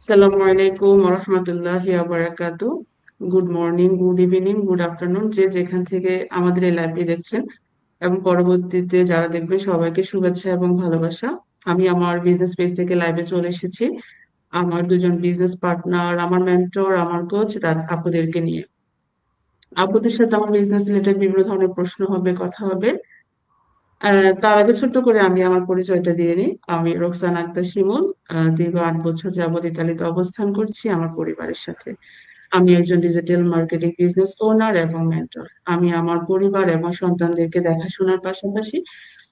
আসসালামু আলাইকুম রহমতুল্লাহি বারাকাতু। Good morning, good evening, good afternoon, যে যেখান থেকে আমাদের এই লাইভটি দেখছেন এবং পরবর্তীতে যারা দেখবেন সবাইকে শুভেচ্ছা এবং ভালোবাসা। আমি আমার বিজনেস পেজ থেকে লাইভে চলে এসেছি আমার দুজন বিজনেস পার্টনার, আমার মেন্টর, আমার কোচ আপুদেরকে নিয়ে। আপুদের সাথে আমার বিজনেস রিলেটেড বিভিন্ন ধরনের প্রশ্ন হবে, কথা হবে। তার আগে ছোট্ট করে আমি আমার পরিচয়টা দিয়ে নিই। আমি রোকসানা আক্তার শিমুল। দীর্ঘ 8 বছর যাবত ইতালিতে অবস্থান করছি আমার পরিবারের সাথে। আমি একজন ডিজিটাল মার্কেটিং বিজনেস ওনার এবং মেন্টর। আমি আমার পরিবার এবং সন্তানদেরকে দেখাশোনার পাশাপাশি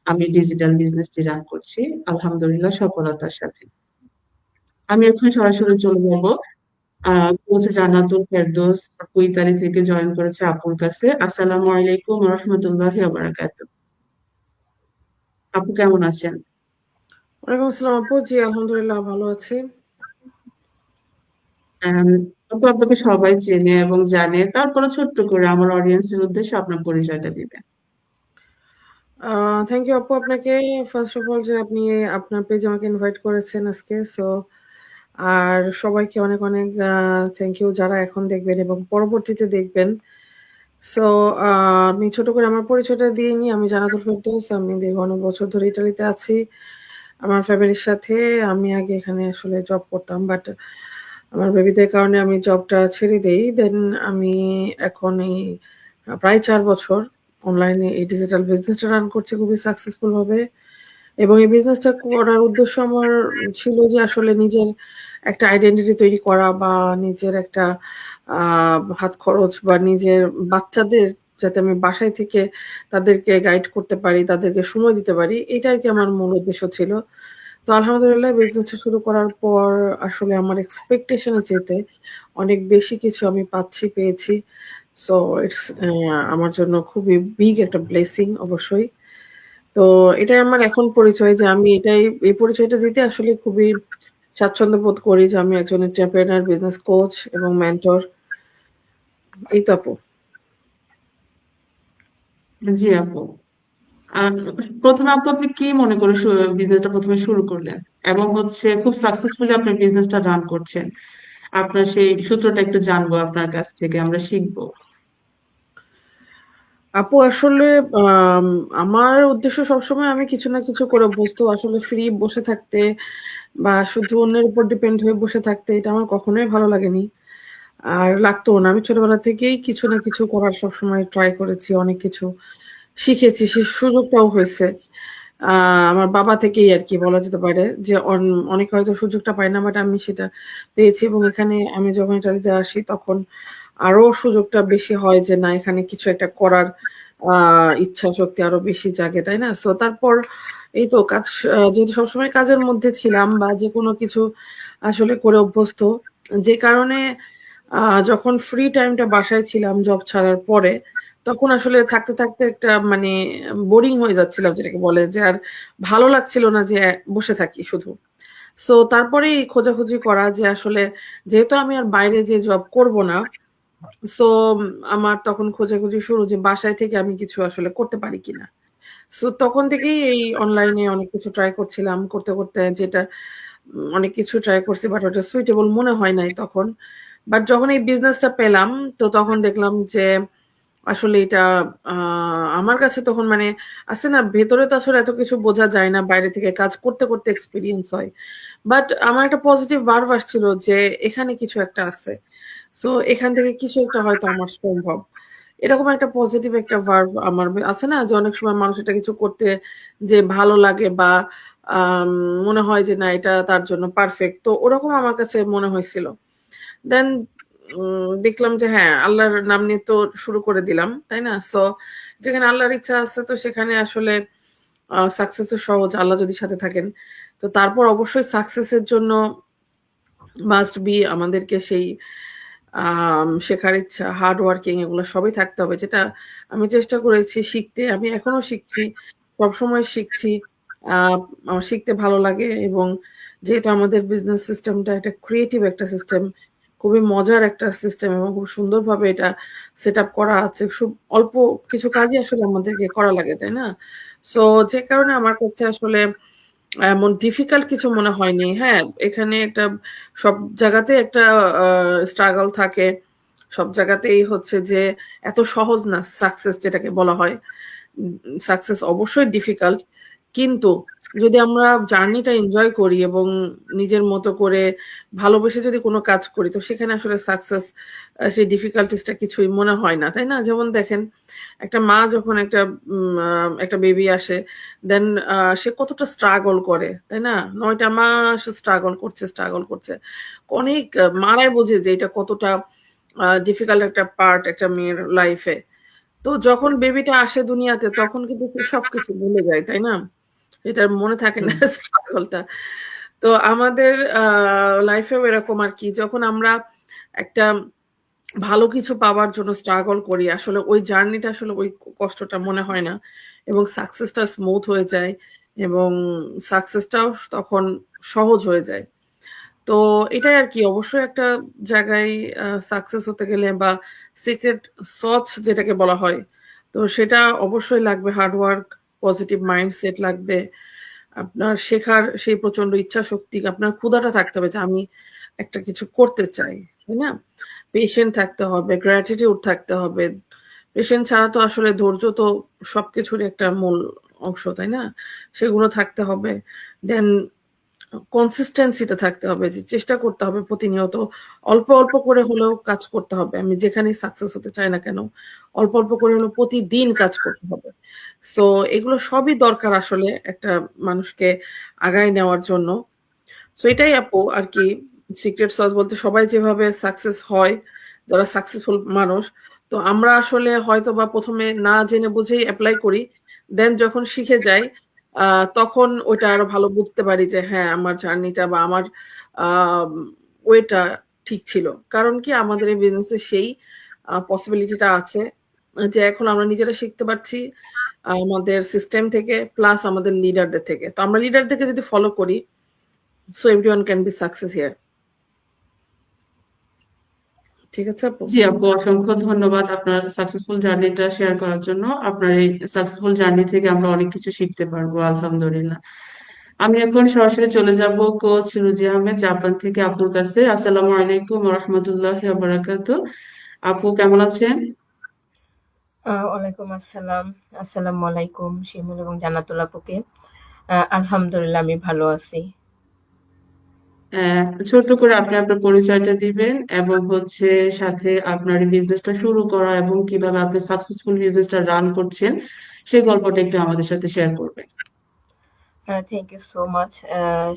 আমি ডিজিটাল বিজনেসটি রান করছি, আলহামদুলিল্লাহ সফলতার সাথে। আমি এখন সরাসরি চলে যাব কোচ জান্নাতুল ফেরদৌস আপু ইতালি থেকে জয়েন করেছে আপুর কাছে। আসসালামু আলাইকুম রহমতুল্লাহি বারাকাতুহু। আপু কেমন আছেন? ওয়ালাইকুম আসসালাম আপু। জি, আলহামদুলিল্লাহ ভালো আছি। আম, আপু আপনাকে সবাই চেনে এবং জানে, তারপরে ছোট্ট করে আমার অডিয়েন্সের উদ্দেশ্যে আপনার পরিচয়টা দিবেন। থ্যাংক ইউ আপু আপনাকে। ফার্স্ট অফ অল যে আপনি আপনার পেজে আমাকে ইনভাইট করেছেন আজকে। আর সবাইকে অনেক অনেক থ্যাংক ইউ যারা এখন দেখবেন এবং পরবর্তীতে দেখবেন। সো আমি ছোট করে আমার পরিচয়টা দিয়ে নিই। আমি জান্নাতুল ফেরদৌস। আমি দীর্ঘ অনেক বছর ধরে ইতালিতে আছি আমার ফ্যামিলির সাথে। আমি আগে এখানে আসলে জব করতাম, বাট আমার বেবিদের কারণে আমি জবটা ছেড়ে দেই। দেন আমি এখন এই প্রায় 4 বছর অনলাইনে এই ডিজিটাল বিজনেসটা রান করছি খুবই সাকসেসফুল ভাবে। এবং এই বিজনেসটা করার উদ্দেশ্য আমার ছিল যে আসলে নিজের একটা আইডেন্টিটি তৈরি করা, বা নিজের একটা হাত খরচ, বা নিজের বাচ্চাদের যাতে আমি বাসায় থেকে তাদেরকে গাইড করতে পারি, তাদেরকে সময় দিতে পারি, এটা আরকি আমার মূল উদ্দেশ্য ছিল। তো আলহামদুলিল্লাহ বিজনেসটা শুরু করার পর আসলে আমার এক্সপেকটেশন এর চাইতে অনেক বেশি কিছু আমি পেয়েছি। সো ইটস আমার জন্য খুবই বিগ একটা ব্লেসিং অবশ্যই। তো এটাই আমার এখন পরিচয় যে আমি এই পরিচয়টা দিতে আসলে খুবই স্বাচ্ছন্দ্য বোধ করি যে আমি একজন এন্টারপ্রেনার, বিজনেস কোচ এবং মেন্টর। এই তো আপু। জি আপু। আহ, প্রথমে আপনি কি মনে করে বিজনেসটা প্রথমে শুরু করলেন এবং হচ্ছে খুব সাকসেসফুলি আপনার বিজনেসটা রান করছেন? আপনার সেই সূত্রটা একটু জানবো আপনার কাছ থেকে, আমরা শিখবো। আপু আসলে আম আমার উদ্দেশ্য সবসময় আমি কিছু না কিছু করে অভ্যস্ত। আসলে ফ্রি বসে থাকতে বা শুধু অন্যের উপর ডিপেন্ড হয়ে বসে থাকতে এটা আমার কখনোই ভালো লাগেনি। আর লাগতোও না। আমি ছোটবেলা থেকেই কিছু না কিছু করার সবসময় ট্রাই করেছি। অনেক কিছু শিখেছি। সে সুযোগটাও হয়েছে। আ আমার বাবা থেকেই আরকি বলা যেতে পারে যে অনেকে হয়তো সুযোগটা পায় না, বাট আমি সেটা পেয়েছি। এবং এখানে আমি যখন ইতালিতে আসি তখন আরো সুযোগটা বেশি হয় যে না, এখানে কিছু একটা করার আ ইচ্ছা শক্তি আরো বেশি জাগে, তাই না? সো তারপর এই তো কাজ, যেহেতু সবসময় কাজের মধ্যে ছিলাম বা যেকোনো কিছু আসলে করে অভ্যস্ত। যে কারণে আ যখন ফ্রি টাইমটা বাসায় ছিলাম জব ছাড়ার পরে, তখন আসলে থাকতে, থাকতে একটা মানে বোরিং হয়ে যাচ্ছিলাম যেটাকে বলে, যে আর ভালো লাগছিল না যে বসে থাকি শুধু। সো তারপরেই খোঁজাখুঁজি করা যে আসলে যেহেতু আমি আর বাইরে যেয়ে জব করব না, সো আমার তখন খোঁজাখুঁজি শুরু যে বাসায় থেকে আমি কিছু আসলে করতে পারি কিনা। সো তখন থেকেই এই অনলাইনে অনেক কিছু ট্রাই করছিলাম। করতে, করতে যেটা অনেক কিছু ট্রাই করছি, বাট ওটা সুইটেবল মনে হয় নাই তখন। বাট যখন এই বিজনেসটা পেলাম, তো তখন দেখলাম যে আসলে এটা আ আমার কাছে তখন মানে আছে না, ভেতরে তো আসলে এত কিছু বোঝা যায় না। বাইরে থেকে কাজ করতে, করতে এক্সপেরিয়েন্স হয়। বাট আমার একটা পজিটিভ ভার্ব আসছিল যে এখানে কিছু একটা আছে। সো এখান থেকে কিছু একটা হয়তো আমার সম্ভব। এরকম একটা পজিটিভ একটা ভার্ব আমার আছে না, যে অনেক সময় মানুষ একটা কিছু করতে যে ভালো লাগে, বা আম মনে হয় যে না এটা তার জন্য পারফেক্ট। তো ওরকম আমার কাছে মনে হয়েছিল। দেন দেখলাম যে হ্যাঁ, আল্লাহর নাম নিয়ে তো শুরু করে দিলাম, তাই না? সো যেখানে আল্লাহর ইচ্ছা আছে তো সেখানে আসলে সাকসেস ও সহজ, আল্লাহ যদি সাথে থাকেন। তো তারপর অবশ্যই সাকসেস এর জন্য মাস্ট বি আমাদেরকে সেই শেখার ইচ্ছা, হার্ড ওয়ার্কিং এগুলো সবই থাকতে হবে। যেটা আমি চেষ্টা করেছি শিখতে। আমি এখনো শিখছি। সবসময় শিখছি। আ আমার শিখতে ভালো লাগে। এবং যেহেতু আমাদের বিজনেস সিস্টেমটা একটা ক্রিয়েটিভ একটা সিস্টেম, খুবই মজার একটা সিস্টেম এবং খুব সুন্দরভাবে এটা সেটআপ করা আছে। অল্প কিছু কাজই আসলে আমাদেরকে করা লাগে, তাই না? সো যে কারণে আমার কাছে আসলে এমন ডিফিকাল্ট কিছু মনে হয়নি। হ্যাঁ, এখানে একটা সব জায়গাতে একটা স্ট্রাগল থাকে। সব জায়গাতেই হচ্ছে যে এত সহজ না সাকসেস যেটাকে বলা হয়। সাকসেস অবশ্যই ডিফিকাল্ট, কিন্তু যদি আমরা জার্নিটা এনজয় করি এবং নিজের মতো করে ভালোবেসে যদি কোনো কাজ করি, তো সেখানে আসলে সাকসেস সেই ডিফিকাল্টিসটা কিছুই মনে হয় না, তাই না? যেমন দেখেন, একটা মা যখন একটা বেবি আসে, দেন সে কতটা স্ট্রাগল করে, তাই না? ৯টা মাস স্ট্রাগল করছে। অনেক মারাই বোঝে যে এটা কতটা ডিফিকাল্ট একটা পার্ট একটা মেয়ের লাইফে। তো যখন বেবিটা আসে দুনিয়াতে তখন কিন্তু সে সবকিছু ভুলে যায়, তাই না? এটার মনে থাকে না হুম। স্ট্রাগলটা। তো আমাদের লাইফেও এরকম আরকি। যখন আমরা একটা ভালো কিছু পাওয়ার জন্য স্ট্রাগল করি, আসলে ওই জার্নিটা আসলে ওই কষ্টটা মনে হয় না এবং সাকসেসটা স্মুথ হয়ে যায় এবং সাকসেসটাও তখন সহজ হয়ে যায়। তো এটাই আরকি। অবশ্যই একটা জায়গায় সাকসেস হতে গেলে বা সিক্রেট সস যেটাকে বলা হয়, তো সেটা অবশ্যই লাগবে হার্ড ওয়ার্ক, পজিটিভ মাইন্ডসেট লাগবে। আপনার শেখার সেই প্রচন্ড ইচ্ছাশক্তি, আপনার ক্ষুধাটা থাকতে হবে যে আমি একটা কিছু করতে চাই, তাই না? পেশেন্ট থাকতে হবে, গ্র্যাটিটিউড থাকতে হবে। পেশেন্ট ছাড়া তো আসলে ধৈর্য তো সবকিছুরই একটা মূল অংশ, তাই না? সেগুলো থাকতে হবে। দেন কনসিস্টেন্সিটা থাকতে হবে, যে চেষ্টা করতে হবে প্রতিনিয়ত অল্প অল্প করে হলেও কাজ করতে হবে। আমি যেখানেই সাকসেস হতে চাই না কেন, অল্প অল্প করে হলেও প্রতিদিন কাজ করতে হবে। সো এগুলো সবই দরকার আসলে একটা মানুষকে আগায় নেওয়ার জন্য। সো এটাই আপু আর কি। সিক্রেট সস বলতে সবাই যেভাবে সাকসেস হয়, যারা সাকসেসফুল মানুষ, তো আমরা আসলে হয়তো বা প্রথমে না জেনে বুঝেই অ্যাপ্লাই করি, দেন যখন শিখে যাই তখন ওইটা আরো ভালো বুঝতে পারি যে হ্যাঁ আমার জার্নিটা বা আমার ওয়েটা ঠিক ছিল। কারণ কি আমাদের এই বিজনেসে সেই পসিবিলিটিটা আছে যে এখন আমরা নিজেরা শিখতে পারছি আমাদের সিস্টেম থেকে, প্লাস আমাদের লিডারদের থেকে। তো আমরা লিডারদেরকে যদি ফলো করি, so everyone can be success here. ঠিক আছে আপু? জি আপু, অসংখ্য ধন্যবাদ আপনার সাকসেসফুল জার্নিটা শেয়ার করার জন্য। আপনার এই সাকসেসফুল জার্নি থেকে আমরা অনেক কিছু শিখতে পারবো, আলহামদুলিল্লাহ। আমি এখন সরাসরি চলে যাব কোচ রুজি আহমেদ জাপান থেকে আপুর কাছে। আসসালামু আলাইকুম ওয়া রাহমাতুল্লাহি ওয়া বারাকাতুহু। আপু কেমন আছেন? ওয়ালাইকুম আসসালাম। আসসালামু আলাইকুম শিমুল এবং জান্নাতুল আপুকে। আলহামদুলিল্লাহ আমি ভালো আছি। ছোট্ট করে আপনি আপনার পরিচয়টা দিবেন এবং হচ্ছে সাথে আপনার বিজনেসটা শুরু করা এবং কিভাবে আপনি সাকসেসফুল বিজনেসটা রান করছেন সেই গল্পটা একটু আমাদের সাথে শেয়ার করবেন। থ্যাংক ইউ সো মাচ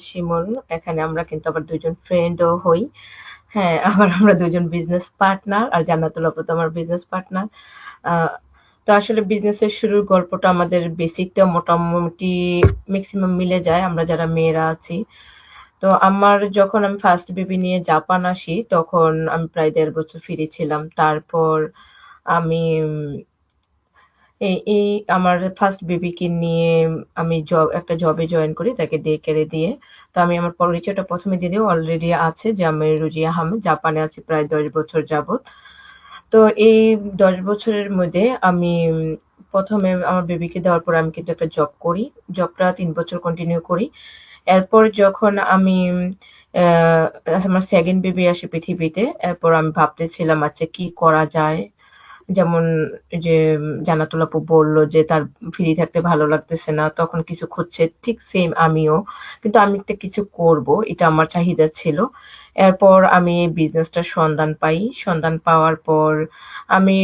শিমুল। এখানে আমরা কিন্তু আবার ২ জন ফ্রেন্ডও হই। হ্যাঁ, আবার আমরা ২ জন বিজনেস পার্টনার। আর জান্নাতুল আপু তো আমার বিজনেস পার্টনার। আ তো আসলে বিজনেসের শুরুর গল্পটা আমাদের বেসিকটা মোটামুটি মেক্সিমাম মিলে যায় আমরা যারা মেয়েরা আছি। তো যখন আমি ফার্স্ট বেবি নিয়ে জাপান আসি, তখন আমি প্রায় ১.৫ বছর ফ্রি ছিলাম। তারপর আমি এই আমার ফার্স্ট বেবিকে নিয়ে আমি একটা জবে জয়েন করি তাকে ডে কেয়ারে দিয়ে। তো আমি আমার পরিচয়টা ১ম এ দিয়ে দেই। অলরেডি আছে যে আমি রুজিয়া আহমেদ। জাপানে আছি প্রায় ১০ বছর যাবৎ। তো এই ১০ বছরের মধ্যে আমি ১ম এ আমার বেবিকে দেওয়ার পর আমি কিন্তু একটা জব করি। জবটা ৩ বছর কন্টিনিউ করি। এরপর যখন আমি আ আমার 2nd বেবি আসে পৃথিবীতে, এরপর আমি ভাবতেছিলাম আচ্ছা কি করা যায়? যেমন এই যে জান্নাতুল আপু বলল যে তার ফ্রি থাকতে ভালো লাগতেছে না। তখন কিছু খুঁজছে। ঠিক সেম আমিও। কিন্তু আমি একটা কিছু করব। এটা আমার চাহিদা ছিল। এরপর আমি এই বিজনেসটার সন্ধান পাই। সন্ধান পাওয়ার পর আমি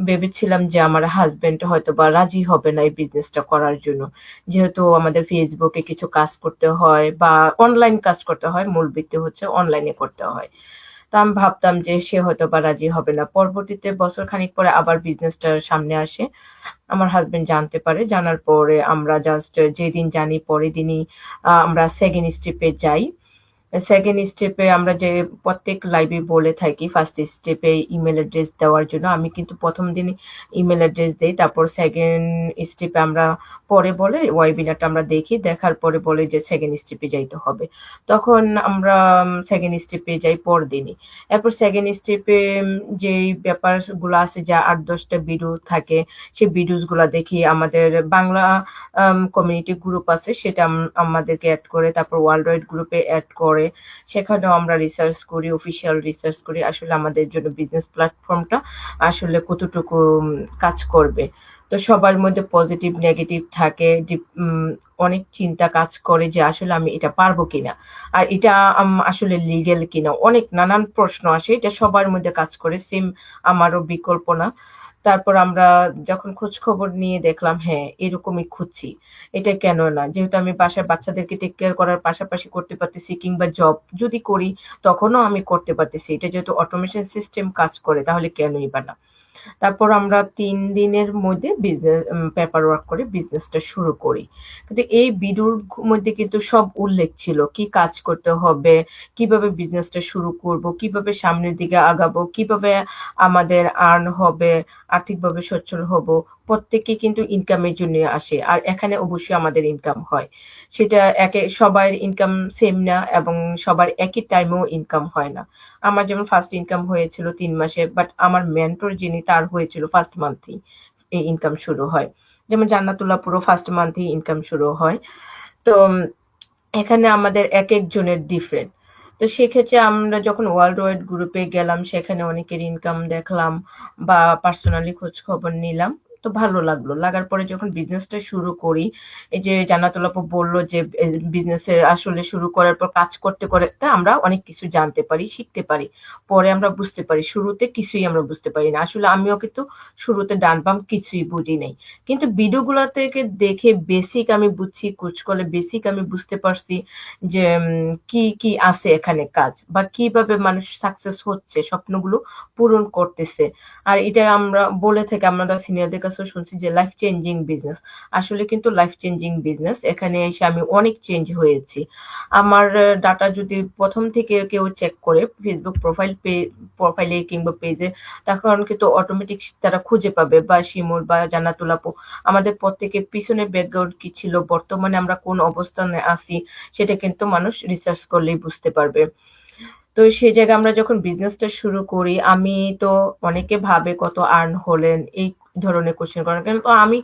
ভেবেছিলাম যে আমার হাসব্যান্ড হয়তোবা রাজি হবে না এই বিজনেসটা করার জন্য। যেহেতু আমাদের ফেসবুকে কিছু কাজ করতে হয় বা অনলাইন কাজ করতে হয়। মূল ভিত্তি হচ্ছে অনলাইনে করতে হয়। তো আমি ভাবতাম যে সে হয়তোবা রাজি হবে না। পরবর্তীতে বছর খানেক পরে আবার বিজনেসটা সামনে আসে। আমার হাসব্যান্ড জানতে পারে। জানার পরে আমরা জাস্ট যেদিন জানি পরের দিনই আমরা 2nd স্টেপে যাই। সেকেন্ড স্টেপে আমরা যে প্রত্যেক লাইভে বলে থাকি, ফার্স্ট স্টেপে ইমেল অ্যাড্রেস দেওয়ার জন্য আমি কিন্তু প্রথম দিনই ইমেল অ্যাড্রেস দেই। তারপর সেকেন্ড স্টেপে আমরা পরে বলে ওয়েবিনারটা আমরা দেখি, দেখার পরে বলে যে সেকেন্ড স্টেপে যাইতে হবে। তখন আমরা সেকেন্ড স্টেপে যাই পরদিনই। এরপর সেকেন্ড স্টেপে যেই ব্যাপারগুলো আছে, যা ৮-১০টা ভিডিও থাকে, সেই ভিডিওসগুলো দেখি। আমাদের বাংলা কমিউনিটি গ্রুপ আছে, সেটা আমাদেরকে অ্যাড করে, তারপর ওয়ার্ল্ড ওয়াইড গ্রুপে অ্যাড করে, সেখানেও আমরা রিসার্চ করি, অফিসিয়াল রিসার্চ করি আসলে আমাদের জন্য বিজনেস প্ল্যাটফর্মটা আসলে কতটুকু কাজ করবে। তো সবার মধ্যে পজিটিভ নেগেটিভ থাকে, যে অনেক চিন্তা কাজ করে যে আসলে আমি এটা পারবো কিনা, আর এটা আসলে লিগেল কিনা, অনেক নানান প্রশ্ন আসে, এটা সবার মধ্যে কাজ করে, সেম আমারও বিকল্প না। তারপর আমরা যখন খোঁজ খবর নিয়ে দেখলাম, হ্যাঁ এরকমই খুঁজছি, এটা কেন না, যেহেতু আমি বাসায় বাচ্চাদেরকে টেক কেয়ার করার পাশাপাশি করতে পারতেছি, কিংবা জব যদি করি তখনও আমি করতে পারতেছি, এটা যেহেতু অটোমেশন সিস্টেম কাজ করে, তাহলে কেনই বা না। তারপর আমরা ৩ দিনের মধ্যে বিজনেস পেপার ওয়ার্ক করে বিজনেসটা শুরু করি। কিন্তু এই ভিডিওর মধ্যে কিন্তু সব উল্লেখ ছিল, কি কাজ করতে হবে, কিভাবে বিজনেসটা শুরু করব, কিভাবে সামনের দিকে আগাবো, কিভাবে আমাদের আর্ন হবে, আর্থিকভাবে সচ্ছল হব। প্রত্যেকে কিন্তু ইনকামের জন্য আসে, আর এখানে অবশ্যই আমাদের ইনকাম হয়। সেটা সবার ইনকাম সেম না, এবং সবার একই টাইমেও ইনকাম হয় না। আমার যেমন ফার্স্ট ইনকাম হয়েছিল ৩ মাসে, বাট আমার মেন্টর যিনি, তার হয়েছিল ফার্স্ট মান্থেই এই ইনকাম শুরু হয়। যেমন জান্নাতুল্লাহ পুরো ফার্স্ট মান্থেই ইনকাম শুরু হয়। তো এখানে আমাদের একেকজনের ডিফারেন্ট। তো সেক্ষেত্রে আমরা যখন ওয়ার্ল্ড ওয়াইড গ্রুপে গেলাম, সেখানে অনেকের ইনকাম দেখলাম বা পার্সোনালি খোঁজ খবর নিলাম। তো ভালো লাগলো। লাগার পরে যখন বিজনেসটা শুরু করি, এই যে জান্নাতুল আপু বলল যে বিজনেসের আসলে শুরু করার পর কাজ করতে করতে আমরা অনেক কিছু জানতে পারি, শিখতে পারি। পরে আমরা বুঝতে পারি, শুরুতে কিছুই আমরা বুঝতে পারি না। আসলে আমিও কিন্তু শুরুতে ডান বাম কিছুই বুঝি নাই। কিন্তু ভিডিওগুলো থেকে দেখে বেসিক আমি বুঝছি, খোঁজ করলে বেসিক আমি বুঝতে পারছি যে কি কি আছে এখানে কাজ, বা কিভাবে মানুষ সাকসেস হচ্ছে, স্বপ্নগুলো পূরণ করতেছে। আর এটা আমরা বলে থাকি, আমরা সিনিয়রদের কাছেও শুনছি যে লাইফ চেঞ্জিং বিজনেস। আসলে কিন্তু লাইফ চেঞ্জিং বিজনেস। এখানে এসে আমি অনেক চেঞ্জ হয়েছি। আমার ডাটা যদি প্রথম থেকে কেউ চেক করে ফেসবুক প্রোফাইলে কিংবা পেজে, তখন কিন্তু অটোমেটিক তারা খুঁজে পাবে, বা শিমুল বা জান্নাতুল আপু আমাদের প্রত্যেকের পিছনের ব্যাকগ্রাউন্ড কি ছিল, বর্তমানে আমরা কোন অবস্থানে আছি, সেটা কিন্তু মানুষ রিসার্চ করলেই বুঝতে পারবে। তো সেই জায়গায় আমরা যখন বিজনেসটা শুরু করি, আমি তো, অনেকে ভাবে কত আর্ন হলেন, এই ধরনের কোশ্চেন করেন, কিন্তু আমি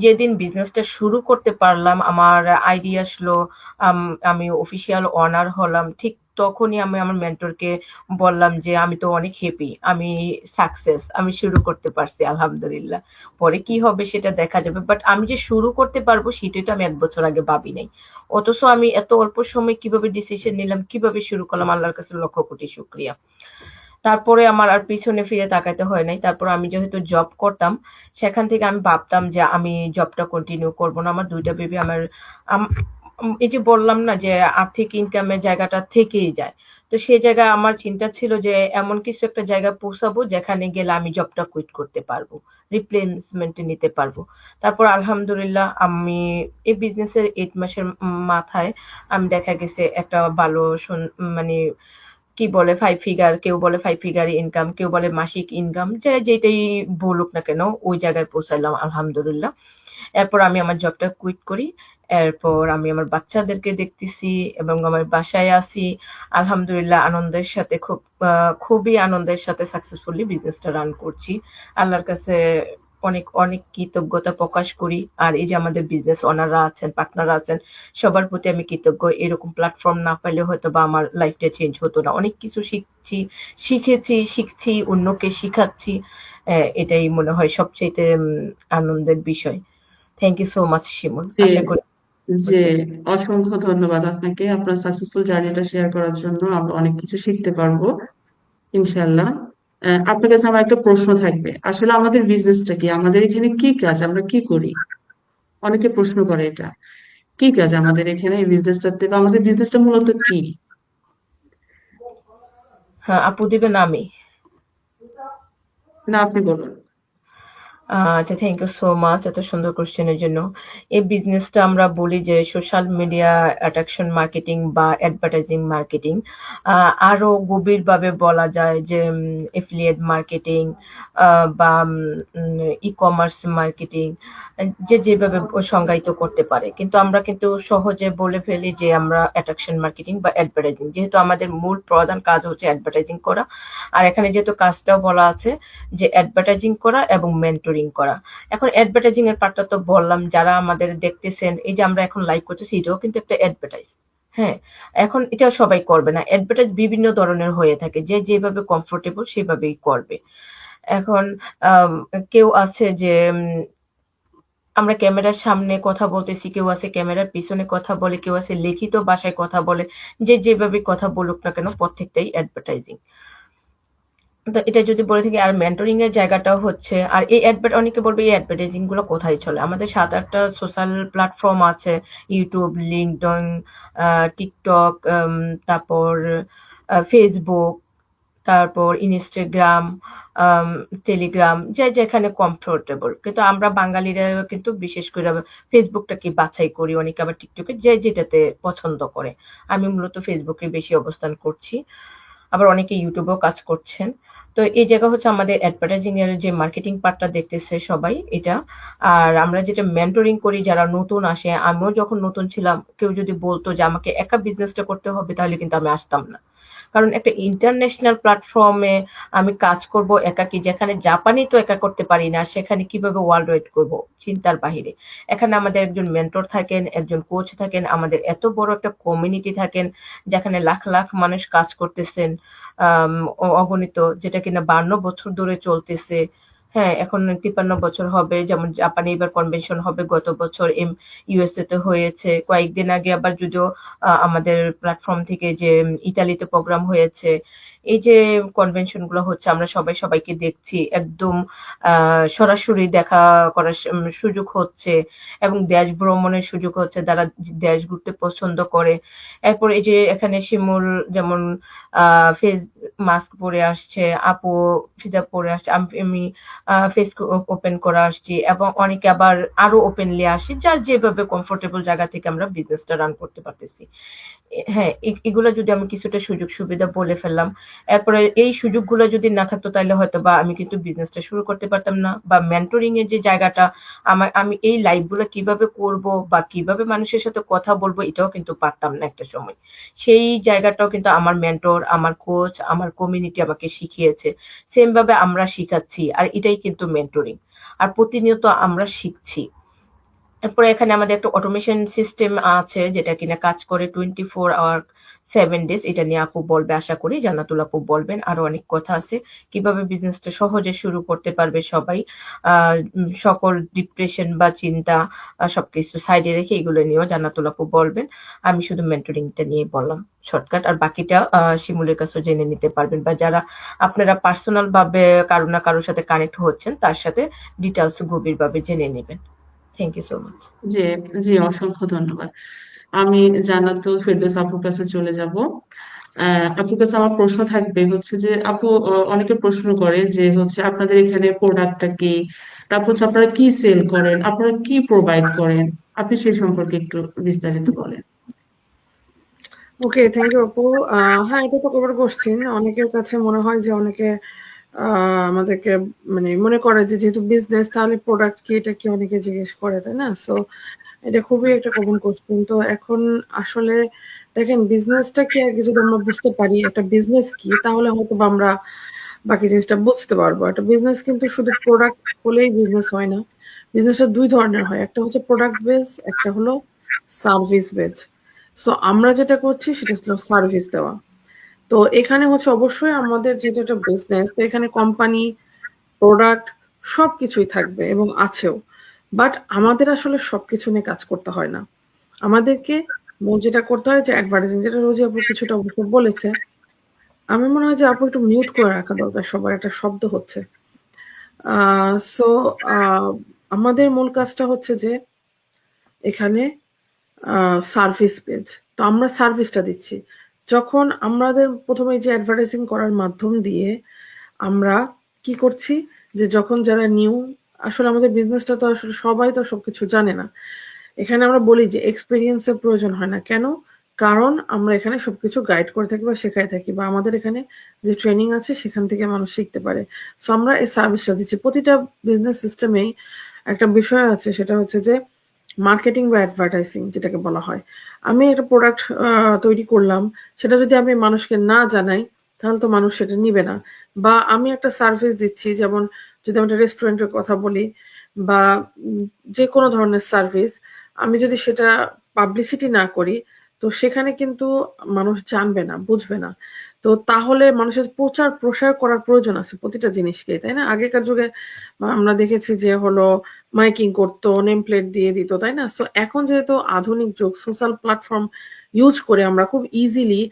যেদিন বিজনেসটা শুরু করতে পারলাম, আমার আইডিয়া আসলো, আমি অফিসিয়াল ওনার হলাম, ঠিক তখনই আমি আমার মেন্টরকে বললাম যে আমি তো অনেক হ্যাপি, আমি সাকসেস, আমি শুরু করতে পারছি আলহামদুলিল্লাহ। পরে কি হবে সেটা দেখা যাবে, বাট আমি যে শুরু করতে পারবো সেটাই তো আমি ১ বছর আগে ভাবি নাই। অথচ আমি এত অল্প সময়ে কিভাবে ডিসিশন নিলাম, কিভাবে শুরু করলাম, আল্লাহর কাছে লক্ষ কোটি শুকরিয়া। তারপরে আমার আর পিছনে ফিরে তাকাতে হয় নাই। তারপর আমি যেহেতু জব করতাম, সেখান থেকে আমি ভাবতাম যে আমি জবটা কন্টিনিউ করব না। আমার ২ টা বেবি, আমার এই যে বললাম না যে আর্থিক ইনকামের জায়গাটা থেকেই যায়। তো সেই জায়গায় আমার চিন্তা ছিল যে এমন কিছু একটা জায়গায় পৌঁছাবো যেখানে গেলে আমি জবটা কুইট করতে পারবো, রিপ্লেসমেন্ট নিতে পারবো। তারপর আলহামদুলিল্লাহ আমি এই বিজনেসের 8 মাসের মাথায় আমি দেখা গেছে একটা ভালো মানে কি বলে 5 ফিগার, কেউ বলে 5 ফিগার ইনকাম, কেউ বলে মাসিক ইনকাম, যে যেটাই বলুক না কেন, ওই জায়গায় পৌঁছালাম আলহামদুলিল্লাহ। এরপর আমি আমার জবটা কুইট করি। এরপর আমি আমার বাচ্চাদেরকে দেখতেছি এবং আমার বাসায় আছি। আলহামদুলিল্লাহ আনন্দের সাথে, খুবই আনন্দের সাথে সাকসেসফুলি বিজনেসটা রান করছি। আল্লাহর কাছে অনেক অনেক কৃতজ্ঞতা প্রকাশ করি। আর এই যে আমাদের বিজনেস ওনাররা আছেন, পার্টনাররা আছেন, সবার প্রতি আমি কৃতজ্ঞ। এরকম প্ল্যাটফর্ম না পাইলে হয়তো বা আমার লাইফটা চেঞ্জ হতো না। অনেক কিছু শিখছি, অন্যকে শিখাচ্ছি। এটাই মনে হয় সবচাইতে আনন্দের বিষয়। থ্যাংক ইউ সো মাচ শিমুল। যে আশা করি যে বুঝতে পেরেছি। অসংখ্য ধন্যবাদ আপনাকে আপনার সাকসেসফুল জার্নিটা শেয়ার করার জন্য। আমরা অনেক কিছু শিখতে পারবো ইনশাল্লাহ। আপনার কাছে আমার একটা প্রশ্ন থাকবে, আসলে আমাদের বিজনেসটা কি, আমাদের এখানে কি কাজ, আমরা কি করি? অনেকে প্রশ্ন করে এটা, কি কাজ আমাদের এখানে এই বিজনেসটাতে, বা আমাদের বিজনেসটা মূলত কি? হ্যাঁ, আপু দিবেন আমি? না, আপনি বলুন। আচ্ছা, থ্যাংক ইউ সো মাচ এত সুন্দর কোশ্চেনের জন্য। এই বিজনেসটা আমরা বলি যে সোশ্যাল মিডিয়া অ্যাট্রাকশন মার্কেটিং বা অ্যাডভার্টাইজিং মার্কেটিং। আরো গভীরভাবে বলা যায় যে এফিলিয়েট মার্কেটিং বা ই কমার্স মার্কেটিং, যে যেভাবে সংজ্ঞায়িত করতে পারে। কিন্তু আমরা কিন্তু সহজে বলে ফেলি যে আমরা অ্যাট্রাকশন মার্কেটিং বা অ্যাডভার্টাইজিং, যেহেতু আমাদের মূল প্রধান কাজ হচ্ছে অ্যাডভার্টাইজিং করা। আর এখানে যেহেতু কাজটাও বলা আছে যে অ্যাডভার্টাইজিং করা এবং মেন্টরিং করা। এখন অ্যাডভার্টাইজিং এর পার্টটা তো বললাম, যারা আমাদের দেখতেছেন, এই যে আমরা এখন লাইভ করতেছি, এটাও কিন্তু একটা অ্যাডভার্টাইজ। হ্যাঁ, এখন এটা সবাই করবে না, অ্যাডভার্টাইজ বিভিন্ন ধরনের হয়ে থাকে, যে যেভাবে কমফোর্টেবল সেভাবেই করবে। এখন আম, কেউ আছে যে আমরা ক্যামেরার সামনে কথা বলতেছি, কেউ আছে ক্যামেরার পিছনে কথা বলে, কেউ আছে লিখিত ভাষায় কথা বলে, যে যেভাবে কথা বলুক না কেন প্রত্যেকটাই অ্যাডভার্টাইজিং। তো এটা যদি বলে থাকি, আর মেন্টরিং এর জায়গাটাও হচ্ছে, আর এই অনেকে বলবে এই অ্যাডভার্টাইজিং গুলো কোথায় চলে। আমাদের ৭-৮টা সোশ্যাল প্ল্যাটফর্ম আছে, ইউটিউব, লিঙ্কডইন, টিকটক, তারপর ফেসবুক, তারপর ইনস্টাগ্রাম, টেলিগ্রাম, যে যেখানে কমফোর্টেবল। কিন্তু আমরা বাঙালিরা কিন্তু বিশেষ করে ফেসবুকটাকে বাছাই করি, অনেকে আবার টিকটকে, যে যেটাতে পছন্দ করে। আমি মূলত ফেসবুকে বেশি অবস্থান করছি, আবার অনেকে ইউটিউবেও কাজ করছেন। তো এই জায়গা হচ্ছে আমাদের অ্যাডভার্টাইজিং এর যে মার্কেটিং পার্টটা দেখতেছে সবাই এটা। আর আমরা যেটা মেন্টরিং করি, যারা নতুন আসে, আমিও যখন নতুন ছিলাম, কেউ যদি বলতো যে আমাকে একা বিজনেসটা করতে হবে, তাহলে কিন্তু আমি আসতাম না। কারণ একটা ইন্টারন্যাশনাল প্ল্যাটফর্মে আমি কাজ করব একাকী, যেখানে জাপানি তো একা করতে পারি না, সেখানে কিভাবে ওয়ার্ল্ড ওয়াইড করবো, চিন্তার বাহিরে। এখানে আমাদের একজন মেন্টর থাকেন, একজন কোচ থাকেন, আমাদের এত বড় একটা কমিউনিটি থাকেন, যেখানে লাখ লাখ মানুষ কাজ করতেছেন, অগণিত, যেটা কিনা 52 বছর ধরে চলতেছে। হ্যাঁ, এখন 53 বছর হবে। যেমন জাপানে এবার কনভেনশন হবে, গত বছর ইউএসএ তে হয়েছে, কয়েকদিন আগে আবার যদিও আমাদের প্ল্যাটফর্ম থেকে যে ইতালিতে প্রোগ্রাম হয়েছে। এই যে কনভেনশন গুলো হচ্ছে, আমরা সবাই সবাইকে দেখছি, একদম সরাসরি দেখা করার সুযোগ হচ্ছে, এবং দেশ ভ্রমণের সুযোগ হচ্ছে, যারা দেশ ঘুরতে পছন্দ করে। এরপর এই যে এখানে শিমুল যেমন ফেস মাস্ক পরে আসছে, আপু হিজাব পরে আসছে, আমি ফেস ওপেন করে আসছি, এবং অনেকে আবার আরো ওপেনলি আসি, যার যেভাবে কমফোর্টেবল জায়গা থেকে আমরা বিজনেসটা রান করতে পারতেছি। হ্যাঁ, এগুলা যদি আমি কিছুটা সুযোগ সুবিধা বলে ফেললাম। এরপরে এই সুযোগগুলো যদি না থাকতো, তাহলে হয়তো বা আমি কিন্তু বিজনেসটা শুরু করতে পারতাম না, বা মেন্টরিং এর যে জায়গাটা, আমি এই লাইভ গুলো কিভাবে করব বা কিভাবে মানুষের সাথে কথা বলবো, এটাও কিন্তু পারতাম না একটা সময়। সেই জায়গাটাও কিন্তু আমার মেন্টর, আমার কোচ, আমার কমিউনিটি আমাকে শিখিয়েছে। সেম ভাবে আমরা শিখাচ্ছি, আর এটাই কিন্তু মেন্টরিং। আর প্রতিনিয়ত আমরা শিখছি। এরপরে এখানে আমাদের একটা অটোমেশন সিস্টেম আছে, যেটা কিনা কাজ করে 24 আওয়ার 7 ডেজ। এটা নিয়ে আপু বলবে, আশা করি জান্নাতুল আপু বলবেন। আরো অনেক কথা আছে, কিভাবে বিজনেসটা সহজে শুরু করতে পারবে সবাই। সকল ডিপ্রেশন বা চিন্তা সবকিছু সাইডে রেখে এগুলো নিয়েও জান্নাতুল আপু বলবেন। আমি শুধু মেন্টরিংটা নিয়ে বললাম শর্টকাট, আর বাকিটা শিমুলের কাছে জেনে নিতে পারবেন, বা যারা আপনারা পার্সোনাল ভাবে কারো না কারোর সাথে কানেক্ট হচ্ছেন, তার সাথে ডিটেলস গভীরভাবে জেনে নেবেন। Thank you so much. জি, জি, অসংখ্য ধন্যবাদ। আমি জান্নাতুল ফেরদৌস আপুর কাছে চলে যাব। আপুর কাছে আমার প্রশ্ন থাকবে হচ্ছে যে আপু, অনেকে প্রশ্ন করে যে হচ্ছে আপনাদের এখানে প্রোডাক্টটা কি, তারপর হচ্ছে আপনারা কি সেল করেন, আপনারা কি প্রোভাইড করেন, আপনি সেই সম্পর্কে একটু বিস্তারিত বলেন। ওকে, থ্যাংক ইউ আপু। হ্যাঁ, এটা তো কভার কোশ্চেন। অনেকের কাছে মনে হয় যে অনেকে আমাদেরকে মানে মনে করে যে যেহেতু বিজনেস, তাহলে প্রোডাক্ট কি, এটা কি অনেকে জিজ্ঞেস করে, তাই না? সো এটা খুবই একটা কমন কোশ্চেন। তো এখন আসলে দেখেন, বিজনেসটা কি আগে যদি আমরা বুঝতে পারি একটা বিজনেস কি, তাহলে হয়তো বা আমরা বাকি জিনিসটা বুঝতে পারবো। একটা বিজনেস কিন্তু শুধু প্রোডাক্ট হলেই বিজনেস হয় না। বিজনেসটা দুই ধরনের হয়, একটা হচ্ছে প্রোডাক্ট বেস, একটা হলো সার্ভিস বেস। সো আমরা যেটা করছি সেটা হলো সার্ভিস দেওয়া। তো এখানে হচ্ছে অবশ্যই আমাদের যেহেতু একটা বিজনেস, তো এখানে কোম্পানি, প্রোডাক্ট সবকিছুই থাকবে এবং আছেও। বাট আমাদের আসলে সবকিছু নিয়ে কাজ করতে হয় না। আমাদেরকে মূল যেটা করতে হয় যে অ্যাডভার্টাইজিং, যেটা রোজি আপু কিছুটা অবশ্য বলেছে। আমি মনে হয় যে আপু একটু মিউট করে রাখা দরকার, সবার একটা শব্দ হচ্ছে। সো আমাদের মূল কাজটা হচ্ছে যে এখানে সার্ভিস পেজ। তো আমরা সার্ভিসটা দিচ্ছি। যখন আমাদের প্রথমে যে অ্যাডভার্টাইজিং করার মাধ্যম দিয়ে আমরা কি করছি, যে যখন যারা নিউ আসলে আমাদের বিজনেসটা তো আসলে সবাই তো সবকিছু জানে না। এখানে আমরা বলি যে এক্সপেরিয়েন্সের প্রয়োজন হয় না কেন? কারণ আমরা এখানে সবকিছু গাইড করে থাকি বা শেখাই থাকি, বা আমাদের এখানে যে ট্রেনিং আছে সেখান থেকে মানুষ শিখতে পারে। সো আমরা এই সার্ভিসটা দিচ্ছি। প্রতিটা বিজনেস সিস্টেমেই একটা বিষয় আছে, সেটা হচ্ছে যে মার্কেটিং বা অ্যাডভার্টাইজিং যেটাকে বলা হয়। আমি একটা প্রোডাক্ট তৈরি করলাম, সেটা যদি আমি মানুষকে না জানাই তাহলে তো মানুষ সেটা নিবে না। বা আমি একটা সার্ভিস দিচ্ছি, যেমন যদি আমি একটা রেস্টুরেন্টের কথা বলি বা যে কোনো ধরনের সার্ভিস, আমি যদি সেটা পাবলিসিটি না করি তো সেখানে কিন্তু মানুষ জানবে না, বুঝবে না। তো তাহলে মানুষের প্রচার প্রসার করার প্রয়োজন আছে প্রতিটা জিনিসকে, তাই না? আগেকার যুগে আমরা দেখেছি যে হলো মাইকিং করতো, নেম প্লেট দিয়ে দিত, তাই না? সো এখন যেহেতু আধুনিক যুগ, সোশ্যাল প্ল্যাটফর্ম ইউজ করে আমরা খুব ইজিলি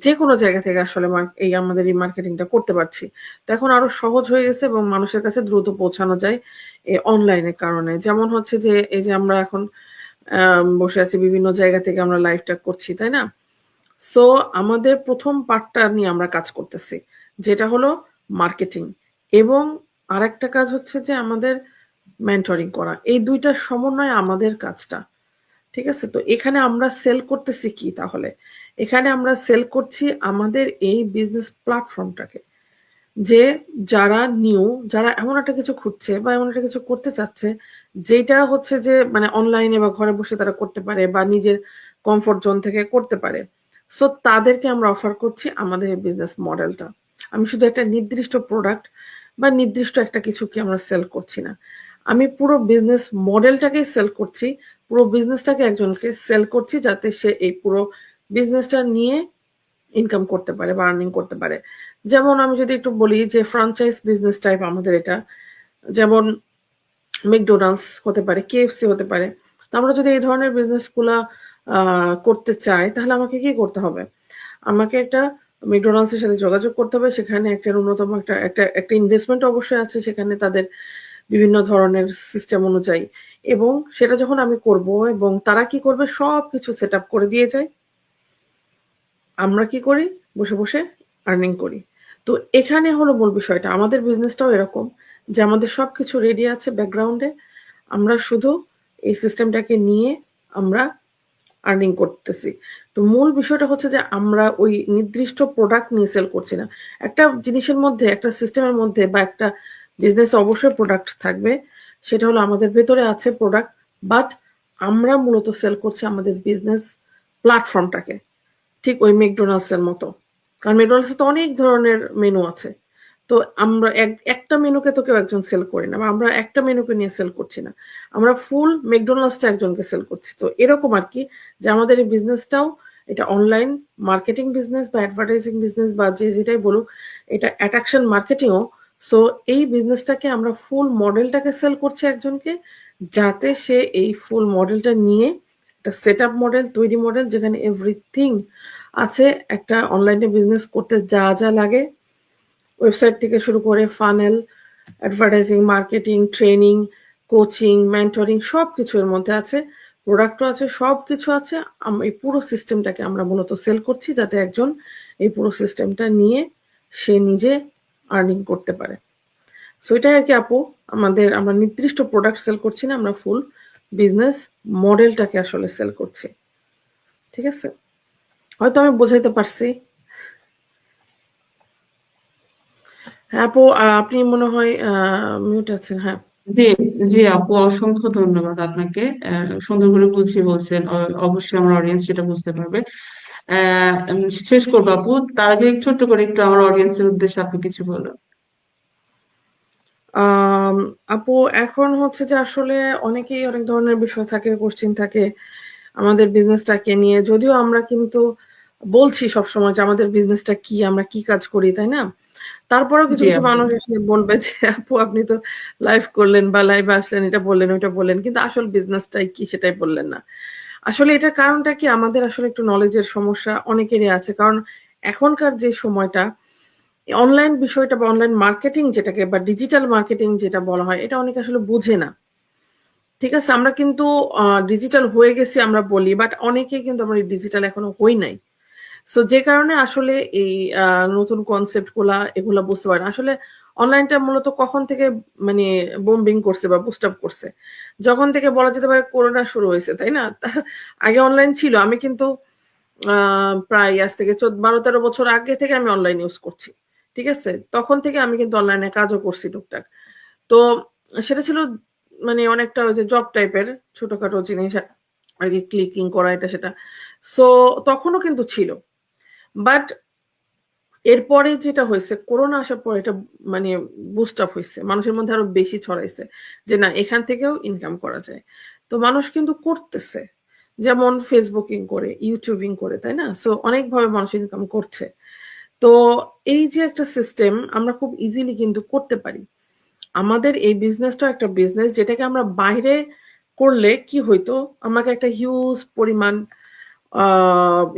যে কোনো জায়গা থেকে আসলে এই আমাদের এই মার্কেটিংটা করতে পারছি। তো এখন আরো সহজ হয়ে গেছে এবং মানুষের কাছে দ্রুত পৌঁছানো যায় এই অনলাইনের কারণে। যেমন হচ্ছে যে এই যে আমরা এখন বসে আছি, বিভিন্ন জায়গা থেকে আমরা লাইভটা করছি, তাই না? সো আমাদের প্রথম পার্টটা নিয়ে আমরা কাজ করতেছি, যেটা হলো মার্কেটিং, এবং আরেকটা কাজ হচ্ছে যে আমাদের মেন্টরিং করা। এই দুইটার সমন্বয়ে আমাদের কাজটা, ঠিক আছে? তো এখানে আমরা সেল করতেছি কি তাহলে? এখানে আমরা সেল করছি আমাদের এই বিজনেস প্ল্যাটফর্মটাকে, যে যারা নিউ, যারা এমন একটা কিছু খুঁজছে বা এমন একটা কিছু করতে চাচ্ছে যেটা হচ্ছে যে মানে অনলাইনে বা ঘরে বসে তারা করতে পারে বা নিজের কমফোর্ট জোন থেকে করতে পারে। সো তাদেরকে আমরা অফার করছি আমাদের এই বিজনেস মডেলটা। আমি শুধু একটা নির্দিষ্ট প্রোডাক্ট বা নির্দিষ্ট একটা কিছুকে আমরা সেল করছি না, আমি পুরো বিজনেস মডেলটাকেই সেল করছি। পুরো বিজনেসটাকে একজনকে সেল করছি যাতে সে এই পুরো বিজনেসটা নিয়ে ইনকাম করতে পারে বা আর্নিং করতে পারে। যেমন আমি যদি একটু বলি যে ফ্রাঞ্চাইজ বিজনেস টাইপ আমাদের এটা, যেমন ম্যাকডোনাল্ডস হতে পারে, কেএফসি হতে পারে। তো আমরা যদি এই ধরনের বিজনেসগুলা করতে চাই তাহলে আমাকে কি করতে হবে? আমাকে একটা ম্যাকডোনাল্ডস এর সাথে যোগাযোগ করতে হবে। সেখানে একটা ন্যূনতম একটা ইনভেস্টমেন্ট অবশ্যই আছে সেখানে, তাদের বিভিন্ন ধরনের সিস্টেম অনুযায়ী। এবং সেটা যখন আমি করব এবং তারা কি করবে, সবকিছু সেট আপ করে দিয়ে যায়, আমরা কি করি? বসে বসে আর্নিং করি। তো এখানে হলো মূল বিষয়টা। আমাদের বিজনেসটাও এরকম যে আমাদের সবকিছু রেডি আছে ব্যাকগ্রাউন্ডে। আমরা শুধু এই সিস্টেমটাকে নিয়ে আমরা আর্নিং করতেছি। তো মূল বিষয়টা হচ্ছে যে আমরা ওই নির্দিষ্ট প্রোডাক্ট নিয়ে সেল করছি না। একটা জিনিসের মধ্যে, একটা সিস্টেমের মধ্যে বা একটা বিজনেস অবশ্যই প্রোডাক্ট থাকবে। সেটা হলো আমাদের ভেতরে আছে প্রোডাক্ট, বাট আমরা মূলত সেল করছি আমাদের বিজনেস প্ল্যাটফর্মটাকে। ঠিক ওই ম্যাকডোনাল্ডস এর মতো। কারণ ম্যাকডোনাল্ডস তো অনেক ধরনের মেনু আছে। তো আমরা একটা মেনুকে তো কেউ একজন সেল করি না, বা আমরা একটা মেনুকে নিয়ে সেল করছি না। আমরা ফুল ম্যাকডোনাল্ডসটা একজনকে সেল করছি। তো এরকম আরকি, যে আমাদের এই বিজনেসটাও এটা অনলাইন মার্কেটিং বিজনেস বা অ্যাডভার্টাইজিং বিজনেস বা যে যেটাই বলুক, এটা অ্যাট্রাকশন মার্কেটিংও। সো এই বিজনেসটাকে আমরা ফুল মডেলটাকে সেল করছি একজনকে, যাতে সে এই ফুল মডেলটা নিয়ে একটা সেটআপ মডেল, তৈরি মডেল যেখানে এভরিথিং আছে একটা অনলাইনে বিজনেস করতে যা যা লাগে, ওয়েবসাইট থেকে শুরু করে funnel, advertising, marketing, training, coaching, mentoring সবকিছু এর মধ্যে আছে। প্রোডাক্টও আছে, সবকিছু আছে। এই পুরো সিস্টেমটাকে আমরা মূলত সেল করছি যাতে একজন এই পুরো সিস্টেমটা নিয়ে সে নিজে আর্নিং করতে পারে। সো এটাই আরকি আপু, আমরা নির্দিষ্ট প্রোডাক্ট সেল করছি না, আমরা ফুল বিজনেস মডেলটাকে আসলে সেল করছি। ঠিক আছে? হয়তো আমি বোঝাইতে পারছি। হ্যাঁ আপু, আপনি মনে হয় মিউট আছেন। হ্যাঁ। জি, জি আপু, অসংখ্য ধন্যবাদ আপনাকে। সুন্দর করে বুঝিয়ে বলছেন। অবশ্যই আমার অডিয়েন্স সেটা বুঝতে পারবে। শেষ করবো আপু, তার আগে ছোট্ট করে একটু আমার অডিয়েন্সের উদ্দেশ্যে আপনি কিছু বলুন। আম আপু, এখন হচ্ছে যে আসলে অনেকেই অনেক ধরনের বিষয় থাকে, কোশ্চেন থাকে আমাদের বিজনেসটাকে নিয়ে। যদিও আমরা কিন্তু বলছি সবসময় যে আমাদের বিজনেসটা কি, আমরা কি কাজ করি, তাই না? তারপরেও কিছু জি কিছু আপু। মানুষ এসে বলবে যে আপু আপনি তো লাইভ করলেন বা লাইভে আসলেন, এটা বললেন ওইটা বললেন, কিন্তু আসল বিজনেসটাই কি সেটাই বললেন না। আসলে এটার কারণটা কি, আমাদের আসলে একটু নলেজের সমস্যা অনেকেরই আছে। কারণ এখনকার যে সময়টা, অনলাইন বিষয়টা বা অনলাইন মার্কেটিং যেটাকে বা ডিজিটাল মার্কেটিং যেটা বলা হয়, এটা অনেকে আসলে বুঝে না। ঠিক আছে? আমরা কিন্তু ডিজিটাল হয়ে গেছি আমরা বলি, বাট অনেকেই কিন্তু আমরা ডিজিটাল এখনো হই নাই। সো যে কারণে আসলে এই নতুন কনসেপ্ট গুলা এগুলা বুঝতে পারে না। আসলে অনলাইনটা মূলত কখন থেকে মানে বোম্বিং করছে বা বুস্ট আপ করছে, যখন থেকে বলা যেতে পারে করোনা শুরু হয়েছে, তাই না? তার আগে অনলাইন ছিল, আমি কিন্তু প্রায় আজ থেকে 12-13 বছর আগে থেকে আমি অনলাইন ইউজ করছি, ঠিক আছে? তখন থেকে আমি কিন্তু অনলাইনে কাজও করছি টুকটাক। তো সেটা ছিল মানে অনেকটা ওই যে জব টাইপের ছোটখাটো জিনিস আর কি, ক্লিকিং করা এটা সেটা। সো তখনও কিন্তু ছিল, বাট এরপরে যেটা হয়েছে করোনা আসার পর এটা মানে বুস্ট আপ হয়েছে, মানুষের মধ্যে আরো বেশি ছড়াইছে যে না এখান থেকেও ইনকাম করা যায়। তো মানুষ কিন্তু করতেছে, যেমন ফেসবুকিং করে, ইউটিউবিং করে, তাই না? সো অনেকভাবে মানুষ ইনকাম করছে। তো এই যে একটা সিস্টেম আমরা খুব ইজিলি কিন্তু করতে পারি। আমাদের এই বিজনেসটা একটা বিজনেস যেটাকে আমরা বাইরে করলে কি হইতো, আমাকে একটা হিউজ পরিমাণ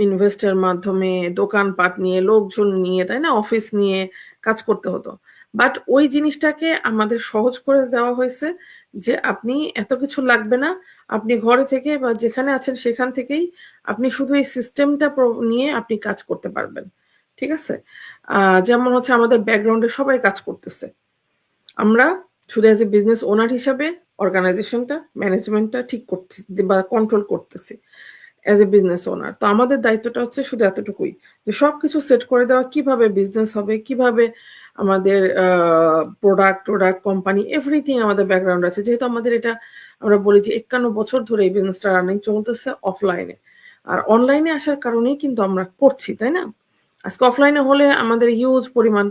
ইনভেস্টের মাধ্যমে দোকানপাট নিয়ে, লোকজন নিয়ে, তাই না, অফিস নিয়ে কাজ করতে হতো। বাট ওই জিনিসটাকে আমাদের সহজ করে দেওয়া হয়েছে যে আপনি এত কিছু লাগবে না, আপনি ঘরে থেকে বা যেখানে আছেন সেখান থেকেই আপনি শুধু এই সিস্টেমটা নিয়ে আপনি কাজ করতে পারবেন, ঠিক আছে? যেমন হচ্ছে আমাদের ব্যাকগ্রাউন্ডে সবাই কাজ করতেছে, আমরা শুধু এজ এ বিজনেস ওনার হিসাবে অর্গানাইজেশনটা, ম্যানেজমেন্টটা ঠিক করতে বা কন্ট্রোল করতেছি এজ এ বিজনেস ওনার। তো আমাদের দায়িত্বটা হচ্ছে শুধু এতটুকুই যে সবকিছু সেট করে দেওয়া, কিভাবে বিজনেস হবে, কিভাবে আমাদের প্রোডাক্ট কোম্পানি এভরিথিং আমাদের ব্যাকগ্রাউন্ড আছে। যেহেতু আমাদের এটা আমরা বলি যে 51 বছর ধরে এই বিজনেসটা রানিং চলতেছে অফলাইনে, আর অনলাইনে আসার কারণেই কিন্তু আমরা করছি, তাই না? আজকে অফলাইনে হলে আমাদের হিউজ পরিমাণ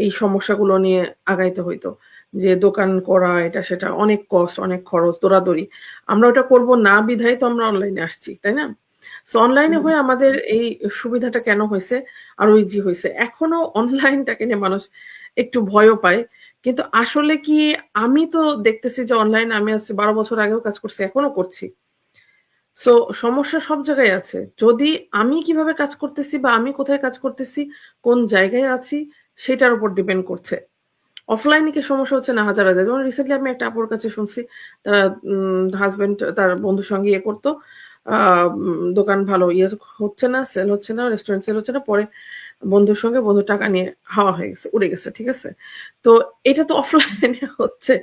এই সমস্যাগুলো নিয়ে আগাইতে হইতো, যে দোকান করা এটা সেটা অনেক কস্ট, অনেক খরচ, দৌড়াদৌড়ি। আমরা ওটা করব না বিধায় তো আমরা অনলাইনে আসছি, তাই না? সো অনলাইনে হয়ে আমাদের এই সুবিধাটা কেন হয়েছে, আরো ইজি হয়েছে। এখনো অনলাইনটাকে নিয়ে মানুষ একটু ভয়ও পায়, কিন্তু আসলে কি আমি তো দেখতেছি যে অনলাইনে আমি আজ 12 বছর আগেও কাজ করছি, এখনো করছি। সো সমস্যা সব জায়গায় আছে। যদি আমি কিভাবে কাজ করতেছি বা আমি কোথায় কাজ করতেছি, কোন জায়গায় আছি, সেটার উপর ডিপেন্ড করছে। অফলাইনে কি সমস্যা হচ্ছে না হাজার হাজার। যেমন রিসেন্টলি আমি একটা আপুর কাছে শুনছি, তারা হাজবেন্ড তার বন্ধুর সঙ্গে ইয়ে করতো, দোকান ভালো ইয়ে হচ্ছে না, সেল হচ্ছে না, রেস্টুরেন্ট সেল হচ্ছে না, পরে বন্ধুর সঙ্গে বন্ধুর টাকা নিয়ে হাওয়া হয়ে গেছে, উড়ে গেছে, ঠিক আছে? তো এটা তো অফলাইনে হচ্ছে,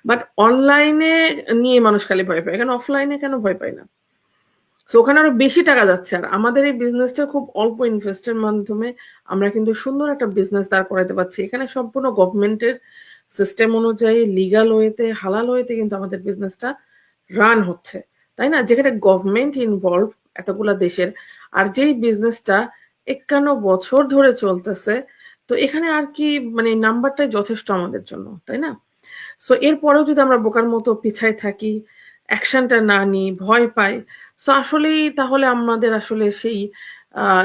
বাট অনলাইনে নিয়ে মানুষ খালি ভয় পায়, এখানে অফলাইনে কেন ভয় পায় না? সো ওখানে আরো বেশি টাকা যাচ্ছে, আর আমাদের এই বিজনেসটা খুব অল্প ইনভেস্টের মাধ্যমে আমরা কিন্তু সুন্দর একটা বিজনেস দাঁড় করাতে পারছি। এখানে সম্পূর্ণ গভর্নমেন্টের সিস্টেম অনুযায়ী লিগাল ওয়েতে, হালাল ওয়েতে কিন্তু আমাদের বিজনেসটা রান হচ্ছে, তাই না? যেখানে গভর্নমেন্ট ইনভলভ এতগুলা দেশের, আর যেই বিজনেসটা 51 বছর ধরে চলতেছে, তো এখানে আর কি মানে নাম্বারটাই যথেষ্ট আমাদের জন্য, তাই না? সো এরপরেও যদি আমরা বোকার মতো পিছায় থাকি, অ্যাকশনটা না নিই, ভয় পাই, সো আসলেই তাহলে আমাদের আসলে সেই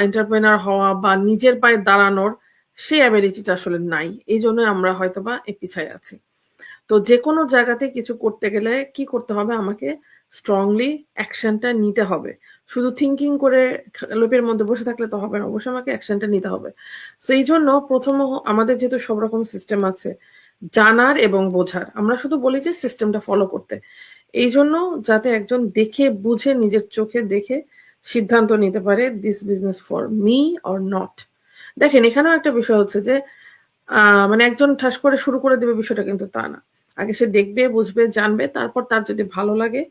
এন্টারপ্রেনার হওয়া বা নিজের পায়ে দাঁড়ানোর সেই অ্যাবিলিটিটা আসলে নাই। এই জন্য আমরা হয়তোবা পিছায় আছি। তো যেকোনো জায়গাতে কিছু করতে গেলে কি করতে হবে, আমাকে স্ট্রংলি অ্যাকশনটা নিতে হবে। শুধু থিঙ্কিং করে লোপের মধ্যে বসে থাকলে তো হবে না, অবশ্যই আমাকে অ্যাকশনটা নিতে হবে। সো এই জন্য প্রথম আমাদের যেহেতু সব রকম সিস্টেম আছে জানার এবং বোঝার, আমরা শুধু বলি যে সিস্টেমটা ফলো করতে, এই জন্য যাতে একজন দেখে বুঝে নিজের চোখে দেখে সিদ্ধান্ত নিতে পারে this business for me or not. দেখেন এখানেও একটা বিষয় হচ্ছে যে মানে একজন ঠাস করে শুরু করে দেবে বিষয়টা কিন্তু তা না। আগে সে দেখবে, বুঝবে, জানবে, তারপর তার যদি ভালো লাগে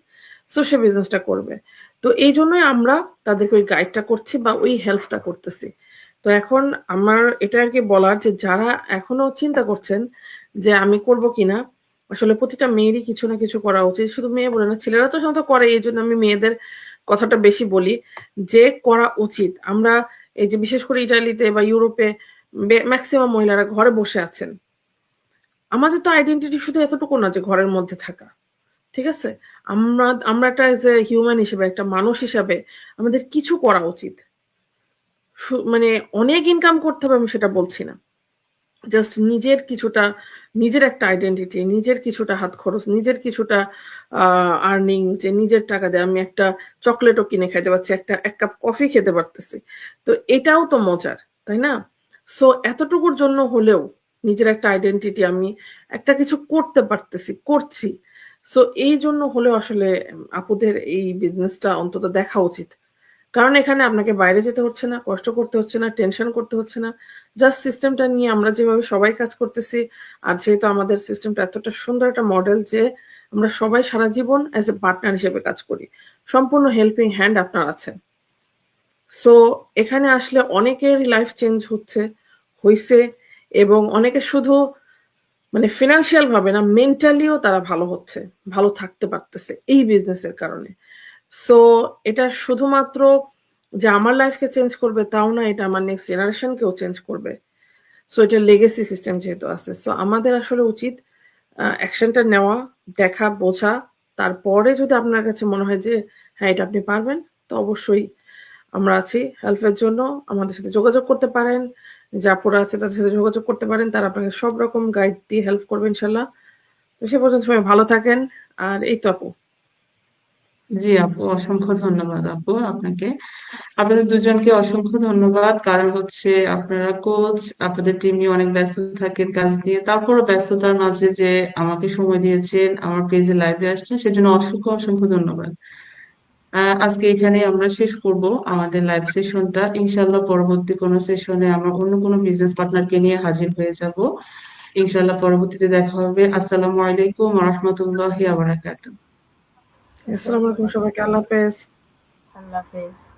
সো সে বিজনেসটা করবে। তো এই জন্যই আমরা তাদেরকে ওই গাইডটা করছি বা ওই হেল্পটা করতেছি। তো এখন আমার এটা আর কি বলার যে যারা এখনো চিন্তা করছেন যে আমি করব কিনা, আসলে প্রতিটা মেয়েরই কিছু না কিছু করা উচিত। শুধু মেয়ে বলে না, ছেলেরা তো সাধারণত করে, এই জন্য আমি মেয়েদের কথাটা বেশি বলি যে করা উচিত। আমরা এই যে বিশেষ করে ইটালিতে বা ইউরোপে ম্যাক্সিমাম মহিলারা ঘরে বসে আছেন। আমাদের তো আইডেন্টিটি শুধু এতটুকু না যে ঘরের মধ্যে থাকা, ঠিক আছে? আমরা আমরা একটা এজ এ হিউম্যান হিসেবে, একটা মানুষ হিসাবে আমাদের কিছু করা উচিত। মানে অনেক ইনকাম করতে হবে আমি সেটা বলছি না, জাস্ট নিজের কিছুটা, নিজের একটা আইডেন্টিটি, নিজের কিছুটা হাত খরচ, নিজের কিছুটা আর্নিং, যে নিজের টাকা দিয়ে আমি একটা চকলেটও কিনে খাইতে পারছি, এক কাপ কফি খেতে পারতেছি, তো এটাও তো মজার, তাই না? সো এতটুকুর জন্য হলেও নিজের একটা আইডেন্টিটি, আমি একটা কিছু করতে পারতেছি, করছি। সো এই জন্য হলেও আসলে আপুদের এই বিজনেসটা অন্তত দেখা উচিত, কারণ এখানে আপনাকে বাইরে যেতে হচ্ছে না, কষ্ট করতে হচ্ছে না, টেনশন করতে হচ্ছে না। জাস্ট সিস্টেমটা নিয়ে আমরা যেভাবে সবাই কাজ করতেছি, আর যেহেতু আমাদের সিস্টেমটা এতটা সুন্দর একটা মডেল যে আমরা সবাই সারা জীবন অ্যাজ এ পার্টনার হিসেবে কাজ করি। সম্পূর্ণ হেল্পিং হ্যান্ড আপনার আছে। সো এখানে আসলে অনেকেরই লাইফ চেঞ্জ হইছে এবং অনেকে শুধু মানে ফিনান্সিয়াল ভাবে না, মেন্টালিও তারা ভালো হচ্ছে, ভালো থাকতে পারতেছে এই বিজনেসের কারণে। সো এটা শুধুমাত্র যে আমার লাইফকে চেঞ্জ করবে তাও না, এটা আমার নেক্সট জেনারেশনকেও চেঞ্জ করবে। সো এটা লেগেসি সিস্টেম যেহেতু আছে, সো আমাদের আসলে উচিত অ্যাকশনটা নেওয়া, দেখা, বোঝা। তারপরে যদি আপনার কাছে মনে হয় যে হ্যাঁ এটা আপনি পারবেন, তো অবশ্যই আমরা আছি হেল্পের জন্য। আমাদের সাথে যোগাযোগ করতে পারেন, যে আপুরা আছে তাদের সাথে যোগাযোগ করতে পারেন, তারা আপনাকে সব রকম গাইড দিয়ে হেল্প করবে ইনশাল্লাহ। তো সে পর্যন্ত সবাই ভালো থাকেন। আর এই তো আপু। জি আপু, অসংখ্য ধন্যবাদ আপু আপনাকে। আপনাদের দুজনকে অসংখ্য ধন্যবাদ, কারণ হচ্ছে আপনারা কোচ, আপনাদের টিম নিয়ে অনেক ব্যস্ত থাকেন কাজ নিয়ে, তারপরও ব্যস্ততার মাঝে যে আমাকে সময় দিয়েছেন, আমার পেজে লাইভে আসছেন, সেজন্য অসংখ্য অসংখ্য ধন্যবাদ। আজকে এখানে আমরা শেষ করব আমাদের লাইভ সেশনটা। ইনশাল্লাহ পরবর্তী কোনো সেশনে আমরা অন্য কোনো বিজনেস পার্টনারকে নিয়ে হাজির হয়ে যাব। ইনশাল্লাহ পরবর্তীতে দেখা হবে। আসসালামু আলাইকুম ওয়া রাহমাতুল্লাহি ওয়া বারাকাতুহু। আসসালামু আলাইকুম সবাইকে, আল্লাহ হাফেজ। আল্লাহ হাফেজ।